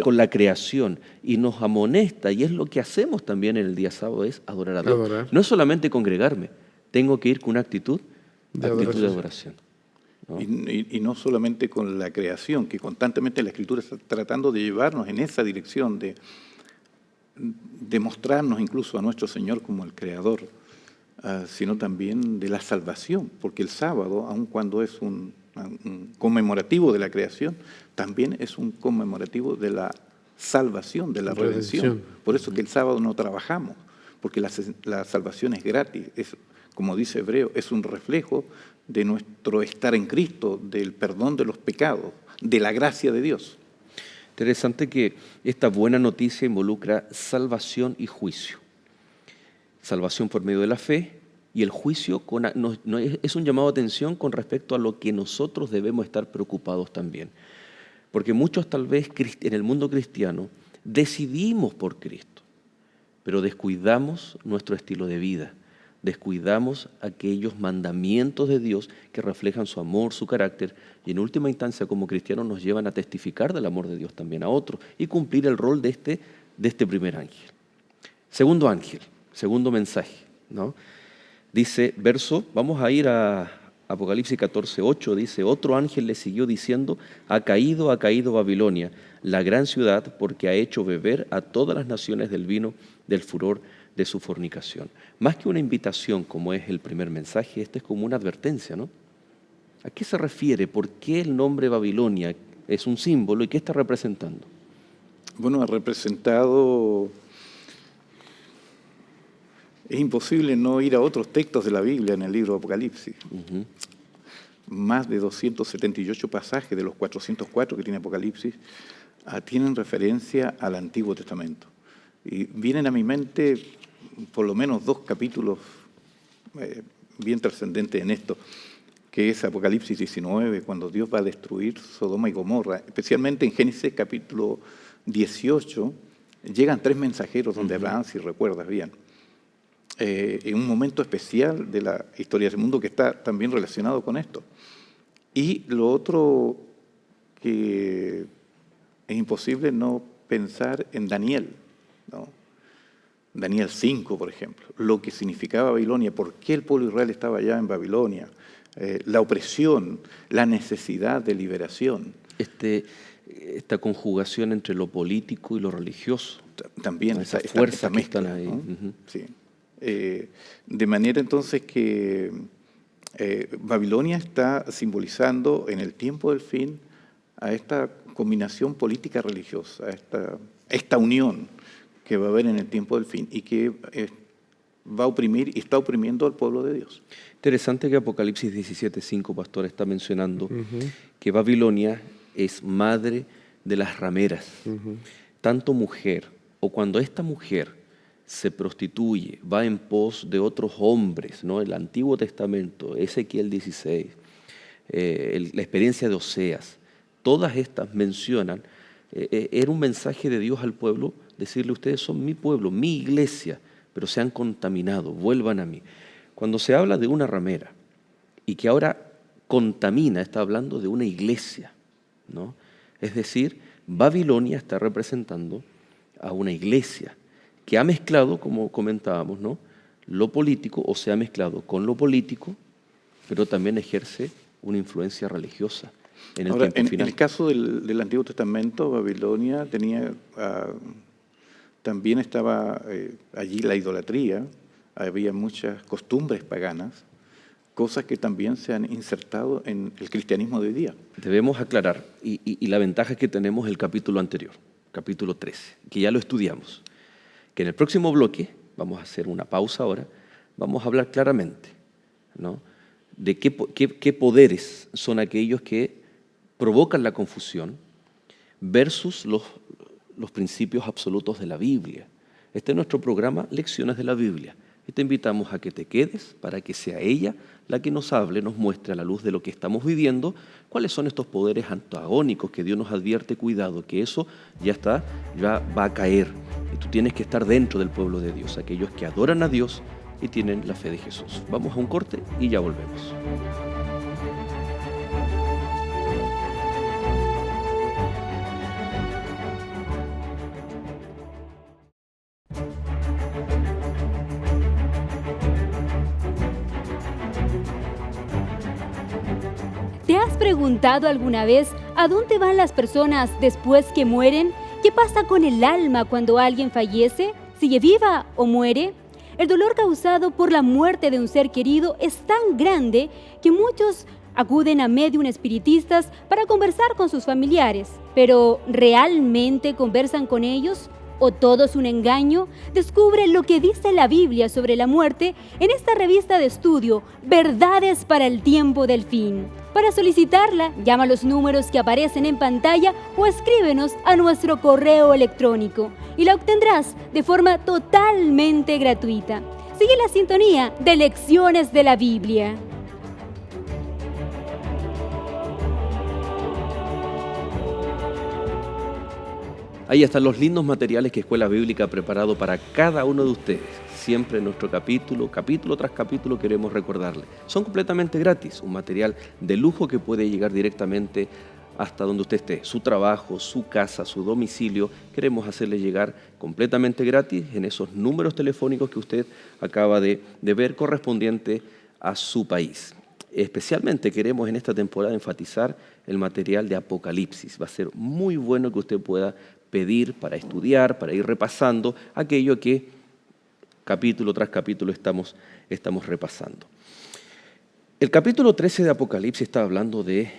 la creación y nos amonesta, y es lo que hacemos también en el día sábado, es adorar a Dios. No es solamente congregarme, tengo que ir con una actitud de adoración. ¿No? Y no solamente con la creación, que constantemente la Escritura está tratando de llevarnos en esa dirección, de mostrarnos incluso a nuestro Señor como el Creador, sino también de la salvación, porque el sábado, aun cuando es un conmemorativo de la creación, también es un conmemorativo de la salvación, de la redención. Por eso que el sábado no trabajamos, porque la salvación es gratis. Como dice Hebreo, es un reflejo de nuestro estar en Cristo, del perdón de los pecados, de la gracia de Dios. Interesante que esta buena noticia involucra salvación y juicio. Salvación por medio de la fe y el juicio es un llamado de atención con respecto a lo que nosotros debemos estar preocupados también. Porque muchos tal vez en el mundo cristiano decidimos por Cristo, pero descuidamos nuestro estilo de vida, descuidamos aquellos mandamientos de Dios que reflejan su amor, su carácter, y en última instancia como cristianos nos llevan a testificar del amor de Dios también a otros y cumplir el rol de este primer ángel. Segundo ángel, segundo mensaje, ¿no? Dice, vamos a ir a Apocalipsis 14:8, dice, otro ángel le siguió diciendo, ha caído Babilonia, la gran ciudad, porque ha hecho beber a todas las naciones del vino del furor de su fornicación. Más que una invitación, como es el primer mensaje, este es como una advertencia, ¿no? ¿A qué se refiere? ¿Por qué el nombre Babilonia es un símbolo y qué está representando? Bueno, ha representado... Es imposible no ir a otros textos de la Biblia en el libro de Apocalipsis. Más de 278 pasajes de los 404 que tiene Apocalipsis tienen referencia al Antiguo Testamento. Y vienen a mi mente por lo menos 2 capítulos bien trascendentes en esto, que es Apocalipsis 19, cuando Dios va a destruir Sodoma y Gomorra. Especialmente en Génesis capítulo 18, llegan 3 mensajeros donde Abraham, si recuerdas bien, en un momento especial de la historia del mundo que está también relacionado con esto. Y lo otro que es imposible no pensar en Daniel, ¿no? Daniel 5, por ejemplo, lo que significaba Babilonia, por qué el pueblo de Israel estaba allá en Babilonia, la opresión, la necesidad de liberación. Esta conjugación entre lo político y lo religioso. También esa fuerza que están ahí. ¿no? Sí. De manera entonces que Babilonia está simbolizando en el tiempo del fin a esta combinación política religiosa, a esta unión que va a haber en el tiempo del fin y que va a oprimir y está oprimiendo al pueblo de Dios. Interesante que Apocalipsis 17:5, pastor, está mencionando que Babilonia es madre de las rameras. Tanto mujer, o cuando esta mujer se prostituye, va en pos de otros hombres, ¿no? El Antiguo Testamento, Ezequiel 16, la experiencia de Oseas, todas estas mencionan, era un mensaje de Dios al pueblo, decirle: ustedes son mi pueblo, mi iglesia, pero se han contaminado, vuelvan a mí. Cuando se habla de una ramera y que ahora contamina, está hablando de una iglesia, ¿no? Es decir, Babilonia está representando a una iglesia que ha mezclado, como comentábamos, ¿no?, lo político, o se ha mezclado con lo político, pero también ejerce una influencia religiosa en el Ahora, tiempo final. en el caso del Antiguo Testamento, Babilonia tenía, también estaba allí la idolatría, había muchas costumbres paganas, cosas que también se han insertado en el cristianismo de hoy día. Debemos aclarar, y la ventaja que tenemos el capítulo anterior, capítulo 13, que ya lo estudiamos, que en el próximo bloque, vamos a hacer una pausa ahora, vamos a hablar claramente, ¿no?, de qué poderes son aquellos que provocan la confusión versus los principios absolutos de la Biblia. Este es nuestro programa Lecciones de la Biblia. Y te invitamos a que te quedes para que sea ella la que nos hable, nos muestre a la luz de lo que estamos viviendo, cuáles son estos poderes antagónicos que Dios nos advierte: cuidado, que eso ya va a caer. Y tú tienes que estar dentro del pueblo de Dios, aquellos que adoran a Dios y tienen la fe de Jesús. Vamos a un corte y ya volvemos. ¿Te has preguntado alguna vez a dónde van las personas después que mueren? ¿Qué pasa con el alma cuando alguien fallece? ¿Sigue viva o muere? El dolor causado por la muerte de un ser querido es tan grande que muchos acuden a medium espiritistas para conversar con sus familiares. ¿Pero realmente conversan con ellos? ¿O todo es un engaño? Descubre lo que dice la Biblia sobre la muerte en esta revista de estudio, Verdades para el Tiempo del Fin. Para solicitarla, llama a los números que aparecen en pantalla o escríbenos a nuestro correo electrónico y la obtendrás de forma totalmente gratuita. Sigue la sintonía de Lecciones de la Biblia. Ahí están los lindos materiales que Escuela Bíblica ha preparado para cada uno de ustedes. Siempre en nuestro capítulo tras capítulo queremos recordarle. Son completamente gratis, un material de lujo que puede llegar directamente hasta donde usted esté, su trabajo, su casa, su domicilio. Queremos hacerle llegar completamente gratis en esos números telefónicos que usted acaba de ver, correspondiente a su país. Especialmente queremos en esta temporada enfatizar el material de Apocalipsis. Va a ser muy bueno que usted pueda pedir para estudiar, para ir repasando aquello que capítulo tras capítulo estamos repasando. El capítulo 13 de Apocalipsis está hablando de,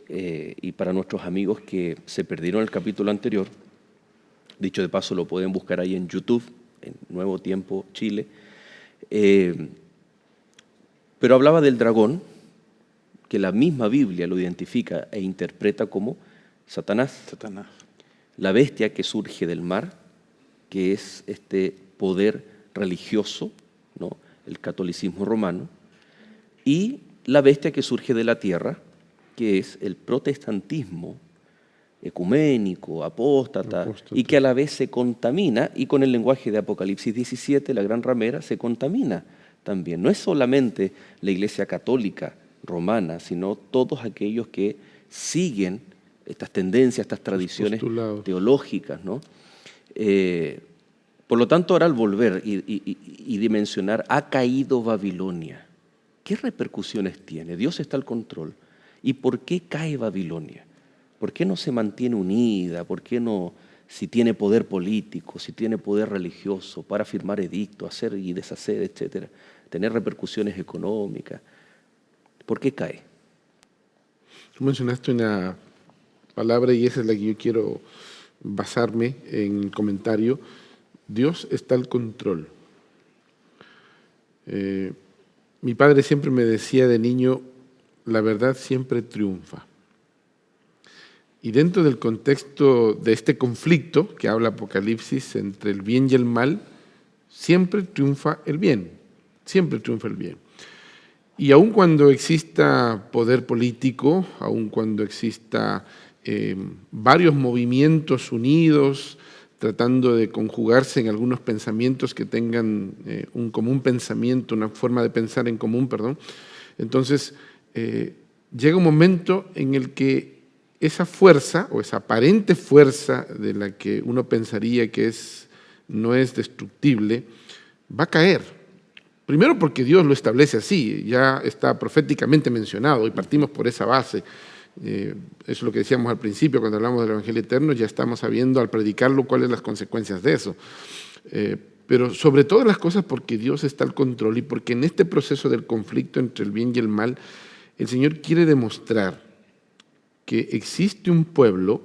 y para nuestros amigos que se perdieron el capítulo anterior, dicho de paso lo pueden buscar ahí en YouTube, en Nuevo Tiempo Chile, pero hablaba del dragón, que la misma Biblia lo identifica e interpreta como Satanás. La bestia que surge del mar, que es este poder religioso, ¿no?, el catolicismo romano, y la bestia que surge de la tierra, que es el protestantismo ecuménico, apóstata, y que a la vez se contamina, y con el lenguaje de Apocalipsis 17, la gran ramera, se contamina también. No es solamente la Iglesia católica romana, sino todos aquellos que siguen estas tendencias, estas tradiciones teológicas, ¿no? Por lo tanto, ahora al volver y dimensionar, ha caído Babilonia. ¿Qué repercusiones tiene? Dios está al control. ¿Y por qué cae Babilonia? ¿Por qué no se mantiene unida? ¿Por qué no, si tiene poder político, si tiene poder religioso para firmar edictos, hacer y deshacer, etcétera, tener repercusiones económicas? ¿Por qué cae? Tú mencionaste una palabra y esa es la que yo quiero basarme en el comentario. Dios está al control. Mi padre siempre me decía de niño, la verdad siempre triunfa. Y dentro del contexto de este conflicto que habla Apocalipsis entre el bien y el mal, siempre triunfa el bien, siempre triunfa el bien. Y aun cuando exista poder político, aun cuando exista varios movimientos unidos, tratando de conjugarse en algunos pensamientos que tengan un común pensamiento, una forma de pensar en común, entonces llega un momento en el que esa fuerza, o esa aparente fuerza de la que uno pensaría que no es destructible, va a caer. Primero porque Dios lo establece así, ya está proféticamente mencionado y partimos por esa base. Eso es lo que decíamos al principio cuando hablamos del Evangelio eterno, ya estamos sabiendo al predicarlo cuáles son las consecuencias de eso. Pero sobre todas las cosas porque Dios está al control y porque en este proceso del conflicto entre el bien y el mal, el Señor quiere demostrar que existe un pueblo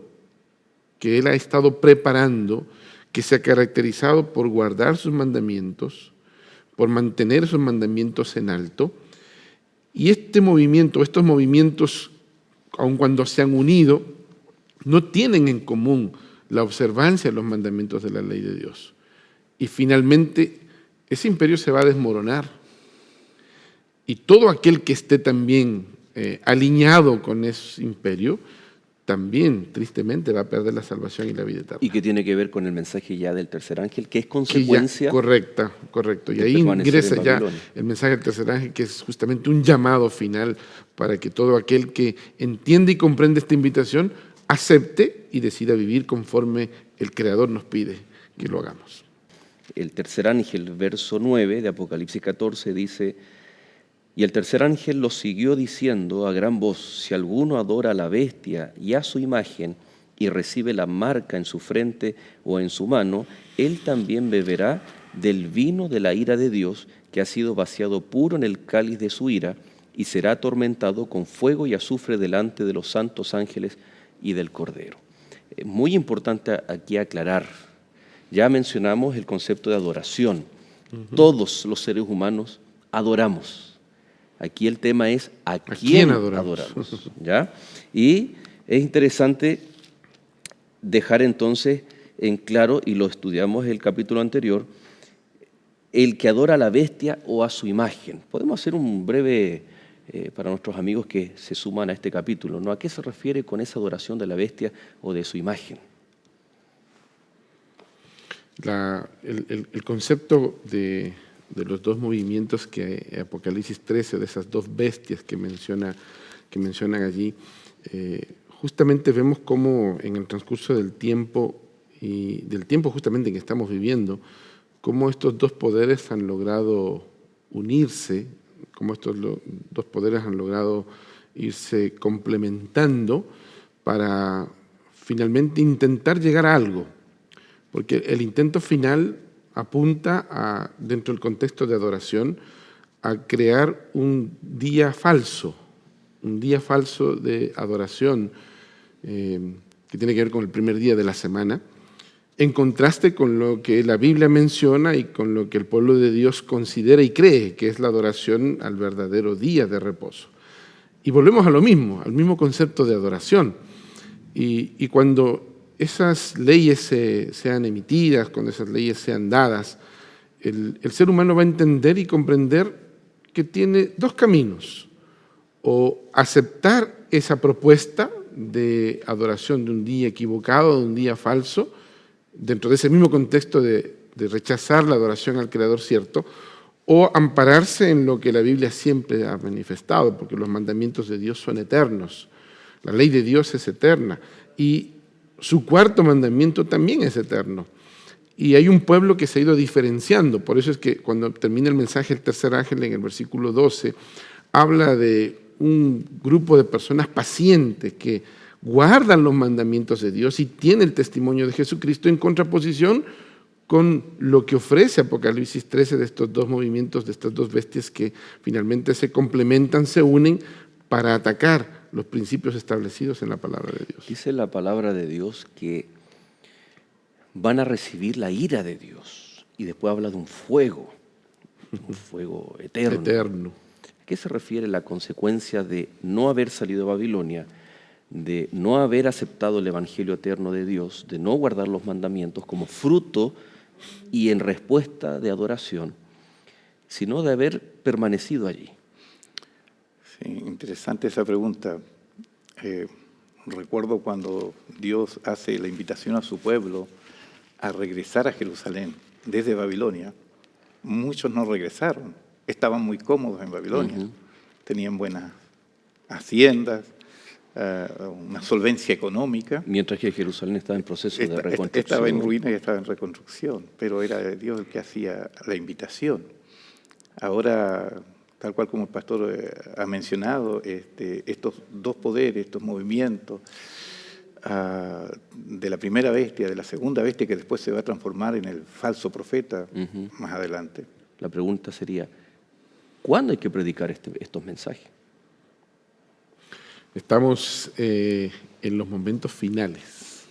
que Él ha estado preparando, que se ha caracterizado por guardar sus mandamientos, por mantener esos mandamientos en alto. Y este movimiento, estos movimientos, aun cuando se han unido, no tienen en común la observancia de los mandamientos de la ley de Dios. Y finalmente, ese imperio se va a desmoronar. Y todo aquel que esté también alineado con ese imperio, también, tristemente, va a perder la salvación y la vida eterna. Y que tiene que ver con el mensaje ya del tercer ángel, que es consecuencia. Correcto. Y ahí ingresa ya el mensaje del tercer ángel, que es justamente un llamado final para que todo aquel que entiende y comprende esta invitación, acepte y decida vivir conforme el Creador nos pide que lo hagamos. El tercer ángel, verso 9 de Apocalipsis 14, dice: y el tercer ángel lo siguió diciendo a gran voz: si alguno adora a la bestia y a su imagen y recibe la marca en su frente o en su mano, él también beberá del vino de la ira de Dios, que ha sido vaciado puro en el cáliz de su ira, y será atormentado con fuego y azufre delante de los santos ángeles y del Cordero. Es muy importante aquí aclarar, ya mencionamos el concepto de adoración. Todos los seres humanos adoramos. Aquí el tema es ¿a quién adoramos? ¿Ya? Y es interesante dejar entonces en claro, y lo estudiamos en el capítulo anterior, el que adora a la bestia o a su imagen. Podemos hacer un breve, para nuestros amigos que se suman a este capítulo, ¿no? ¿A qué se refiere con esa adoración de la bestia o de su imagen? El concepto de los dos movimientos que Apocalipsis 13, de esas dos bestias que mencionan allí, justamente vemos cómo en el transcurso del tiempo y del tiempo justamente en que estamos viviendo, cómo estos dos poderes han logrado unirse, cómo estos dos poderes han logrado irse complementando para finalmente intentar llegar a algo, porque el intento final apunta dentro del contexto de adoración, a crear un día falso de adoración que tiene que ver con el primer día de la semana, en contraste con lo que la Biblia menciona y con lo que el pueblo de Dios considera y cree que es la adoración al verdadero día de reposo. Y volvemos a lo mismo, al mismo concepto de adoración. Y cuando esas leyes sean emitidas, cuando esas leyes sean dadas, el ser humano va a entender y comprender que tiene dos caminos: o aceptar esa propuesta de adoración de un día equivocado, de un día falso, dentro de ese mismo contexto de rechazar la adoración al Creador cierto, o ampararse en lo que la Biblia siempre ha manifestado, porque los mandamientos de Dios son eternos, la ley de Dios es eterna, y su cuarto mandamiento también es eterno. Y hay un pueblo que se ha ido diferenciando, por eso es que cuando termina el mensaje del tercer ángel en el versículo 12, habla de un grupo de personas pacientes que guardan los mandamientos de Dios y tienen el testimonio de Jesucristo, en contraposición con lo que ofrece Apocalipsis 13 de estos dos movimientos, de estas dos bestias que finalmente se complementan, se unen para atacar los principios establecidos en la palabra de Dios. Dice la palabra de Dios que van a recibir la ira de Dios. Y después habla de un fuego eterno. Eterno. ¿A qué se refiere la consecuencia de no haber salido de Babilonia, de no haber aceptado el Evangelio eterno de Dios, de no guardar los mandamientos como fruto y en respuesta de adoración, sino de haber permanecido allí? Sí, interesante esa pregunta. Recuerdo cuando Dios hace la invitación a su pueblo a regresar a Jerusalén desde Babilonia. Muchos no regresaron, estaban muy cómodos en Babilonia, tenían buenas haciendas, una solvencia económica. Mientras que Jerusalén estaba en proceso de reconstrucción. Estaba en ruinas y estaba en reconstrucción, pero era Dios el que hacía la invitación. Ahora, tal cual como el pastor ha mencionado, estos dos poderes, estos movimientos de la primera bestia, de la segunda bestia, que después se va a transformar en el falso profeta más adelante. La pregunta sería, ¿cuándo hay que predicar estos mensajes? Estamos en los momentos finales.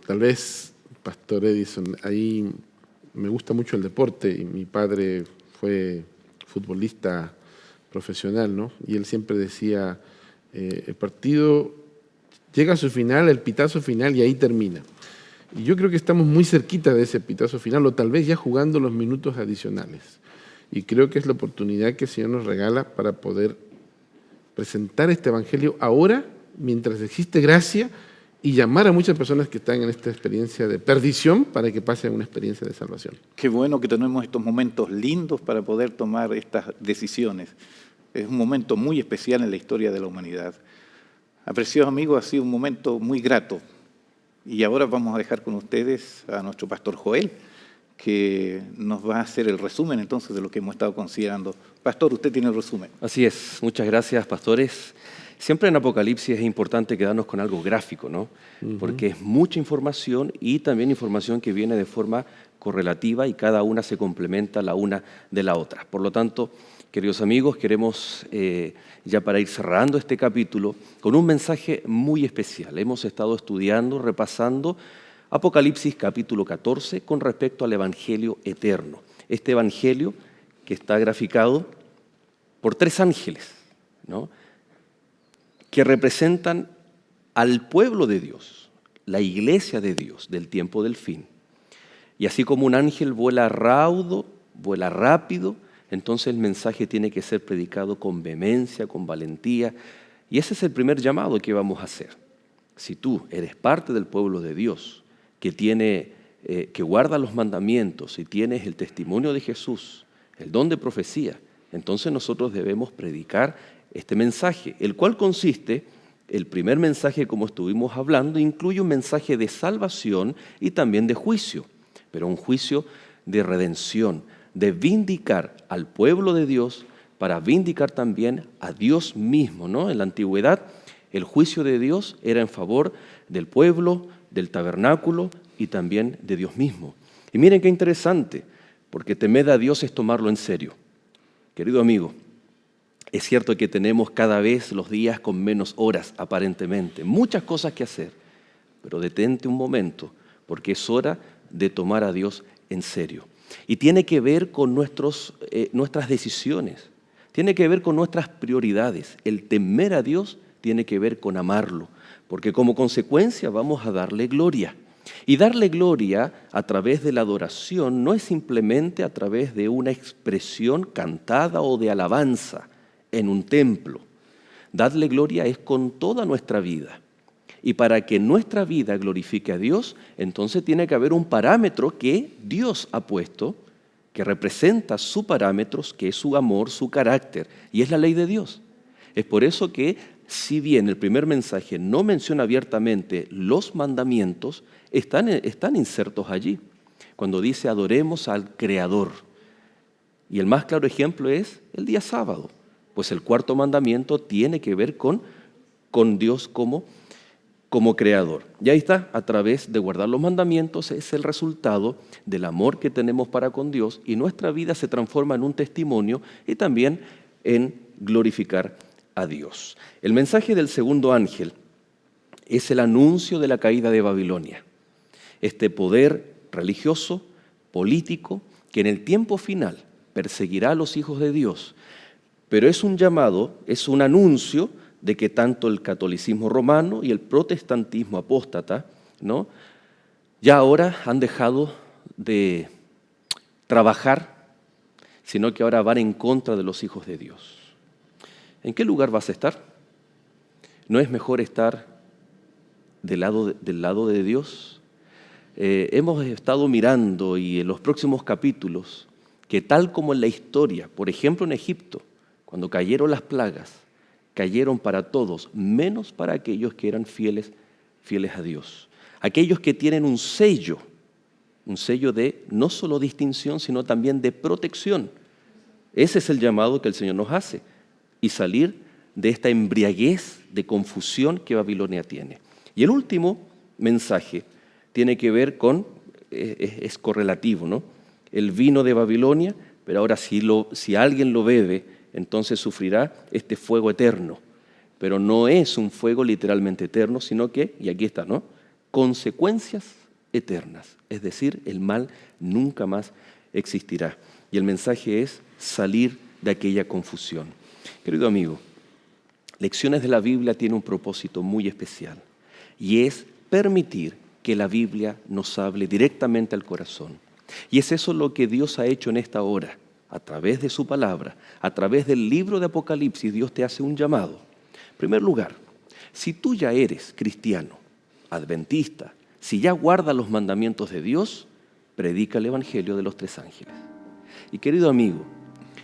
Tal vez, Pastor Edison, ahí me gusta mucho el deporte y mi padre fue futbolista profesional, ¿no? Y él siempre decía, el partido llega a su final, el pitazo final, y ahí termina. Y yo creo que estamos muy cerquita de ese pitazo final, o tal vez ya jugando los minutos adicionales. Y creo que es la oportunidad que el Señor nos regala para poder presentar este Evangelio ahora, mientras existe gracia, y llamar a muchas personas que están en esta experiencia de perdición para que pasen a una experiencia de salvación. Qué bueno que tenemos estos momentos lindos para poder tomar estas decisiones. Es un momento muy especial en la historia de la humanidad. Apreciados amigos, ha sido un momento muy grato. Y ahora vamos a dejar con ustedes a nuestro pastor Joel, que nos va a hacer el resumen entonces de lo que hemos estado considerando. Pastor, usted tiene el resumen. Así es, muchas gracias, pastores. Siempre en Apocalipsis es importante quedarnos con algo gráfico, ¿no? Porque es mucha información y también información que viene de forma correlativa y cada una se complementa la una de la otra. Por lo tanto, queridos amigos, queremos ya para ir cerrando este capítulo con un mensaje muy especial. Hemos estado estudiando, repasando Apocalipsis capítulo 14 con respecto al Evangelio eterno. Este Evangelio que está graficado por 3 ángeles, ¿no?, que representan al pueblo de Dios, la iglesia de Dios del tiempo del fin. Y así como un ángel vuela raudo, vuela rápido, entonces el mensaje tiene que ser predicado con vehemencia, con valentía. Y ese es el primer llamado que vamos a hacer. Si tú eres parte del pueblo de Dios, que guarda los mandamientos y tienes el testimonio de Jesús, el don de profecía, entonces nosotros debemos predicar este mensaje, el cual consiste, el primer mensaje, como estuvimos hablando, incluye un mensaje de salvación y también de juicio, pero un juicio de redención, de vindicar al pueblo de Dios para vindicar también a Dios mismo, ¿no? En la antigüedad, el juicio de Dios era en favor del pueblo, del tabernáculo y también de Dios mismo. Y miren qué interesante, porque temer a Dios es tomarlo en serio. Querido amigo, es cierto que tenemos cada vez los días con menos horas, aparentemente, muchas cosas que hacer, pero detente un momento, porque es hora de tomar a Dios en serio. Y tiene que ver con nuestras decisiones, tiene que ver con nuestras prioridades. El temer a Dios tiene que ver con amarlo, porque como consecuencia vamos a darle gloria. Y darle gloria a través de la adoración no es simplemente a través de una expresión cantada o de alabanza en un templo. Darle gloria es con toda nuestra vida. Y para que nuestra vida glorifique a Dios, entonces tiene que haber un parámetro que Dios ha puesto, que representa sus parámetros, que es su amor, su carácter, y es la ley de Dios. Es por eso que, si bien el primer mensaje no menciona abiertamente los mandamientos, están insertos allí, cuando dice adoremos al Creador. Y el más claro ejemplo es el día sábado, pues el cuarto mandamiento tiene que ver con Dios como Creador. Y ahí está, a través de guardar los mandamientos, es el resultado del amor que tenemos para con Dios y nuestra vida se transforma en un testimonio y también en glorificar a Dios. El mensaje del segundo ángel es el anuncio de la caída de Babilonia. Este poder religioso, político, que en el tiempo final perseguirá a los hijos de Dios. Pero es un llamado, es un anuncio de que tanto el catolicismo romano y el protestantismo apóstata, ¿no?, ya ahora han dejado de trabajar, sino que ahora van en contra de los hijos de Dios. ¿En qué lugar vas a estar? ¿No es mejor estar del lado de Dios? Hemos estado mirando y en los próximos capítulos que tal como en la historia, por ejemplo en Egipto, cuando cayeron las plagas, cayeron para todos, menos para aquellos que eran fieles a Dios. Aquellos que tienen un sello de no solo distinción, sino también de protección. Ese es el llamado que el Señor nos hace, y salir de esta embriaguez de confusión que Babilonia tiene. Y el último mensaje tiene que ver con, es correlativo, ¿no? El vino de Babilonia, pero ahora si alguien lo bebe, entonces sufrirá este fuego eterno. Pero no es un fuego literalmente eterno, sino que, y aquí está, ¿no?, consecuencias eternas. Es decir, el mal nunca más existirá. Y el mensaje es salir de aquella confusión. Querido amigo, Lecciones de la Biblia tiene un propósito muy especial, y es permitir que la Biblia nos hable directamente al corazón. Y es eso lo que Dios ha hecho en esta hora, a través de su palabra, a través del libro de Apocalipsis. Dios te hace un llamado. En primer lugar, si tú ya eres cristiano, adventista, si ya guardas los mandamientos de Dios, predica el Evangelio de los 3 ángeles. Y querido amigo,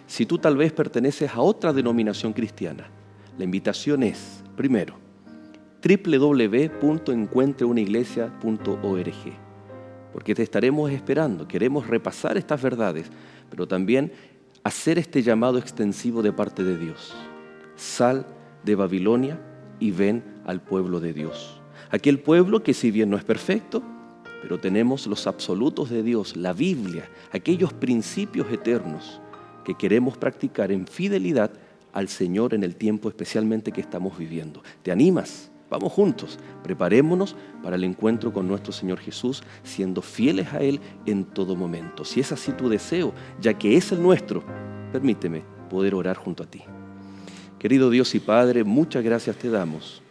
si tú tal vez perteneces a otra denominación cristiana, la invitación es, primero, www.encuentreunaiglesia.org, porque te estaremos esperando. Queremos repasar estas verdades, pero también hacer este llamado extensivo de parte de Dios. Sal de Babilonia y ven al pueblo de Dios. Aquel pueblo que, si bien no es perfecto, pero tenemos los absolutos de Dios, la Biblia, aquellos principios eternos que queremos practicar en fidelidad al Señor en el tiempo especialmente que estamos viviendo. ¿Te animas? Vamos juntos, preparémonos para el encuentro con nuestro Señor Jesús, siendo fieles a Él en todo momento. Si es así tu deseo, ya que es el nuestro, permíteme poder orar junto a ti. Querido Dios y Padre, muchas gracias te damos,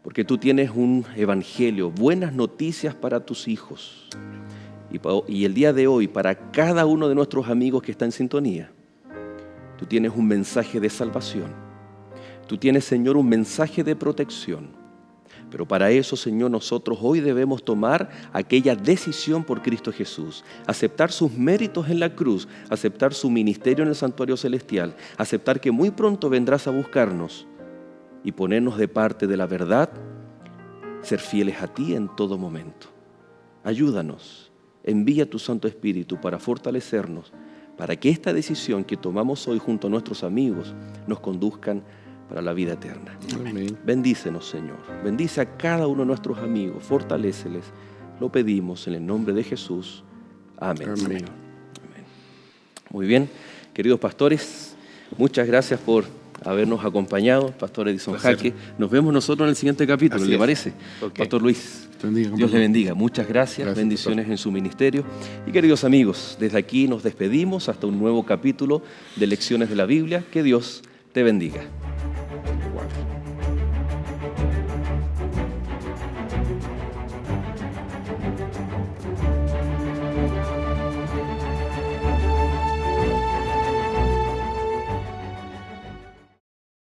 porque tú tienes un evangelio, buenas noticias para tus hijos. Y el día de hoy, para cada uno de nuestros amigos que está en sintonía, tú tienes un mensaje de salvación. Tú tienes, Señor, un mensaje de protección. Pero para eso, Señor, nosotros hoy debemos tomar aquella decisión por Cristo Jesús, aceptar sus méritos en la cruz, aceptar su ministerio en el santuario celestial, aceptar que muy pronto vendrás a buscarnos y ponernos de parte de la verdad, ser fieles a ti en todo momento. Ayúdanos, envía tu Santo Espíritu para fortalecernos, para que esta decisión que tomamos hoy junto a nuestros amigos nos conduzcan para la vida eterna. Amén. Bendícenos, Señor. Bendice a cada uno de nuestros amigos, fortaléceles. Lo pedimos en el nombre de Jesús. Amén. Amén. Amén. Muy bien, queridos pastores, muchas gracias por habernos acompañado. Pastor Edison Jaque. Nos vemos nosotros en el siguiente capítulo, Así ¿le es. parece? Ok. Pastor Luis, Te bendiga. Dios le bendiga. Muchas gracias. Gracias, Bendiciones en su ministerio. Y queridos amigos, desde aquí nos despedimos hasta un nuevo capítulo de Lecciones de la Biblia. Que Dios te bendiga.